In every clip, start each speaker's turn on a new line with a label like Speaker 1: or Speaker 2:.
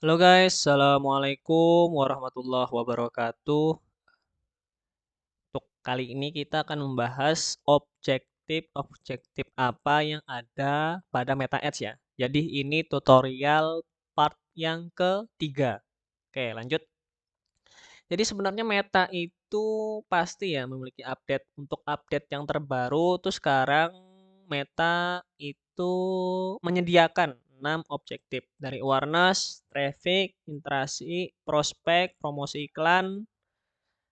Speaker 1: Halo guys, Assalamualaikum warahmatullahi wabarakatuh. Untuk kali ini kita akan membahas objektif apa yang ada pada Meta Ads ya. Jadi ini tutorial part yang ketiga. Oke, lanjut. Jadi sebenarnya Meta itu pasti ya memiliki update. Untuk update yang terbaru tuh sekarang Meta itu menyediakan 6 objektif dari awareness, traffic, interaksi, prospek, promosi iklan,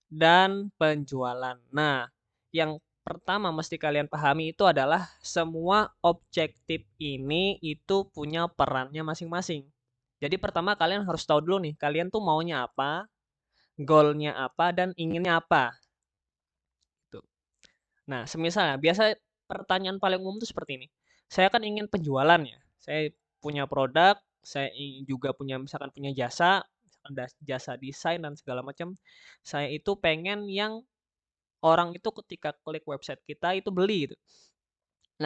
Speaker 1: dan penjualan. Nah, yang pertama mesti kalian pahami itu adalah semua objektif ini itu punya perannya masing-masing. Jadi pertama kalian harus tahu dulu nih, kalian tuh maunya apa, goalnya apa, dan inginnya apa. Gitu. Nah, semisal biasa pertanyaan paling umum itu seperti ini. Saya kan ingin penjualan ya. Saya punya produk, saya juga punya misalkan punya jasa, misalkan jasa desain dan segala macam. Saya itu pengen yang orang itu ketika klik website kita itu beli gitu.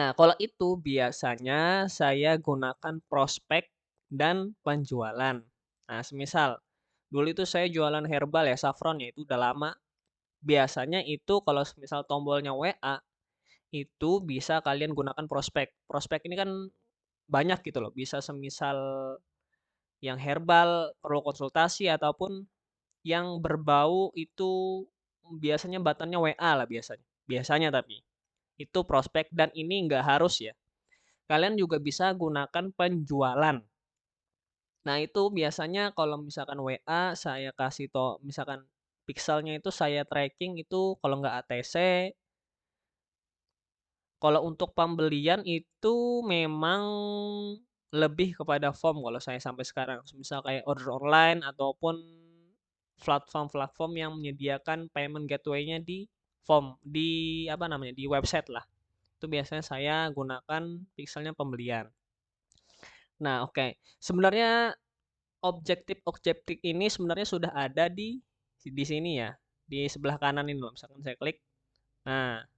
Speaker 1: Nah, kalau itu biasanya saya gunakan prospek dan penjualan. Nah, semisal dulu itu saya jualan herbal ya, saffron ya, itu udah lama. Biasanya itu kalau misal tombolnya WA, itu bisa kalian gunakan prospek. Prospek ini kan banyak gitu loh, bisa semisal yang herbal perlu konsultasi ataupun yang berbau itu biasanya buttonnya WA lah biasanya. Biasanya tapi itu prospek dan ini nggak harus ya. Kalian juga bisa gunakan penjualan. Nah, itu biasanya kalau misalkan WA saya kasih misalkan pixelnya itu saya tracking itu kalau nggak ATC. Kalau untuk pembelian itu memang lebih kepada form kalau saya sampai sekarang. Misal kayak order online ataupun platform-platform yang menyediakan payment gateway-nya di form, di apa namanya, di website lah. Itu biasanya saya gunakan pixelnya pembelian. Nah, oke. Sebenarnya objektif-objektif ini sebenarnya sudah ada di sini ya. Di sebelah kanan ini loh. Misalkan saya klik. Nah,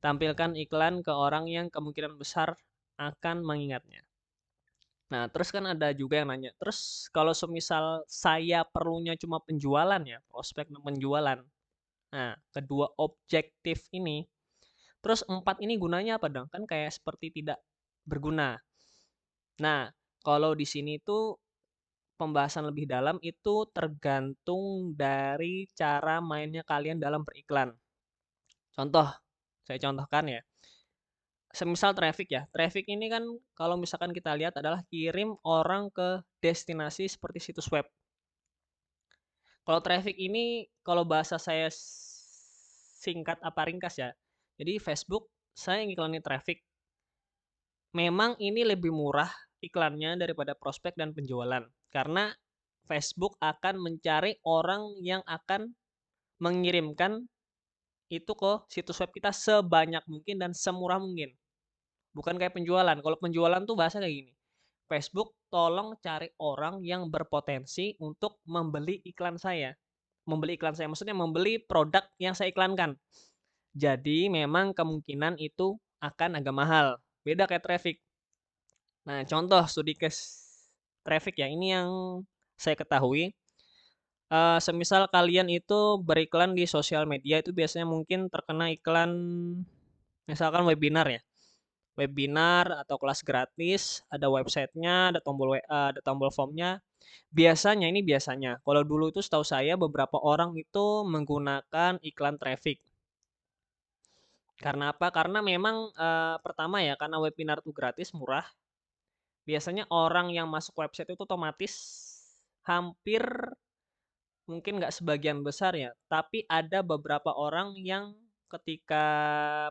Speaker 1: tampilkan iklan ke orang yang kemungkinan besar akan mengingatnya. Nah, terus kan ada juga yang nanya, terus kalau semisal saya perlunya cuma penjualan ya, prospek dan penjualan. Nah, kedua objektif ini, terus empat ini gunanya apa dong? Kan kayak seperti tidak berguna. Nah, kalau di sini tuh pembahasan lebih dalam itu tergantung dari cara mainnya kalian dalam beriklan. Contoh, saya contohkan ya. Semisal traffic ya. Traffic ini kan kalau misalkan kita lihat adalah kirim orang ke destinasi seperti situs web. Kalau traffic ini kalau bahasa saya singkat apa ringkas ya. Jadi Facebook saya ngiklanin traffic. Memang ini lebih murah iklannya daripada prospek dan penjualan. Karena Facebook akan mencari orang yang akan mengirimkan itu ke situs web kita sebanyak mungkin dan semurah mungkin. Bukan kayak penjualan. Kalau penjualan tuh bahasa kayak gini. Facebook tolong cari orang yang berpotensi untuk membeli iklan saya. Membeli iklan saya maksudnya membeli produk yang saya iklankan. Jadi memang kemungkinan itu akan agak mahal. Beda kayak traffic. Nah, contoh studi case traffic ya. Ini yang saya ketahui. Semisal kalian itu beriklan di sosial media itu biasanya mungkin terkena iklan misalkan webinar ya. Webinar atau kelas gratis, ada websitenya, ada tombol WA, ada tombol formnya. Biasanya ini biasanya, kalau dulu itu setahu saya beberapa orang itu menggunakan iklan traffic. Karena apa? Karena memang pertama ya, karena webinar itu gratis, murah. Biasanya orang yang masuk website itu otomatis hampir mungkin nggak sebagian besar ya, tapi ada beberapa orang yang ketika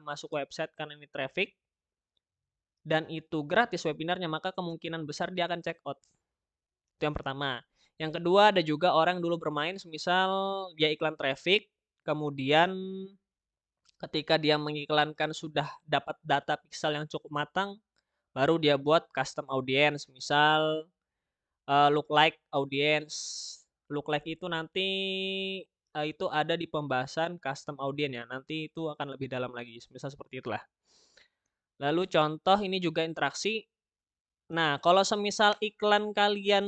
Speaker 1: masuk website karena ini traffic, dan itu gratis webinarnya, maka kemungkinan besar dia akan check out. Itu yang pertama. Yang kedua ada juga orang dulu bermain semisal dia iklan traffic, kemudian ketika dia mengiklankan sudah dapat data pixel yang cukup matang, baru dia buat custom audience, misal look like audience. Look like itu nanti itu ada di pembahasan custom audience ya. Nanti itu akan lebih dalam lagi, misal seperti itulah. Lalu contoh ini juga interaksi. Nah, kalau semisal iklan kalian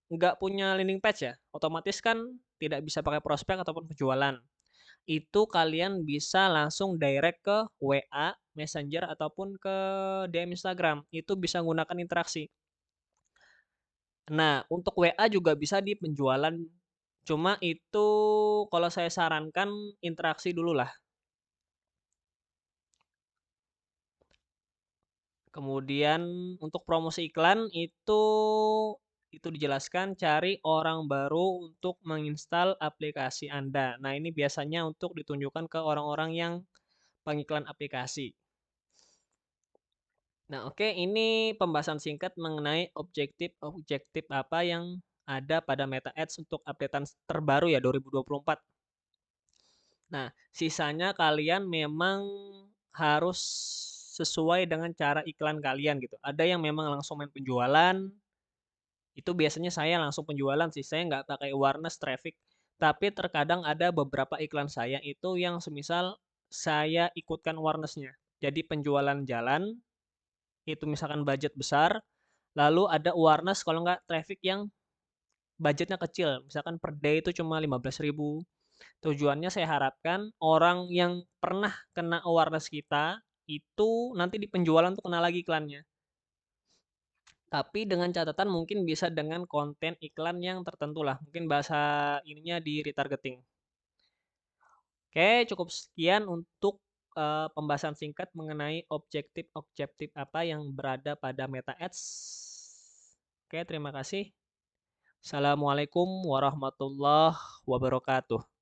Speaker 1: nggak punya landing page ya, otomatis kan tidak bisa pakai prospek ataupun penjualan. Itu kalian bisa langsung direct ke WA, Messenger, ataupun ke DM Instagram. Itu bisa menggunakan interaksi. Nah, untuk WA juga bisa di penjualan. Cuma itu kalau saya sarankan interaksi dulu lah. Kemudian untuk promosi iklan itu dijelaskan cari orang baru untuk menginstal aplikasi Anda. Nah, ini biasanya untuk ditunjukkan ke orang-orang yang pengiklan aplikasi. Nah, oke, ini pembahasan singkat mengenai objektif-objektif apa yang ada pada Meta Ads untuk updatean terbaru ya 2024. Nah, sisanya kalian memang harus sesuai dengan cara iklan kalian gitu. Ada yang memang langsung main penjualan, itu biasanya saya langsung penjualan sih, saya nggak pakai awareness traffic. Tapi terkadang ada beberapa iklan saya itu yang semisal saya ikutkan awareness-nya. Jadi penjualan jalan, itu misalkan budget besar, lalu ada awareness kalau nggak traffic yang budgetnya kecil, misalkan per day itu cuma 15.000. Tujuannya saya harapkan orang yang pernah kena awareness kita itu nanti di penjualan tuh kena lagi iklannya. Tapi dengan catatan mungkin bisa dengan konten iklan yang tertentu lah. Mungkin bahasa ininya di retargeting. Oke, cukup sekian untuk pembahasan singkat mengenai objektif-objektif apa yang berada pada Meta Ads. Oke, terima kasih. Assalamualaikum warahmatullahi wabarakatuh.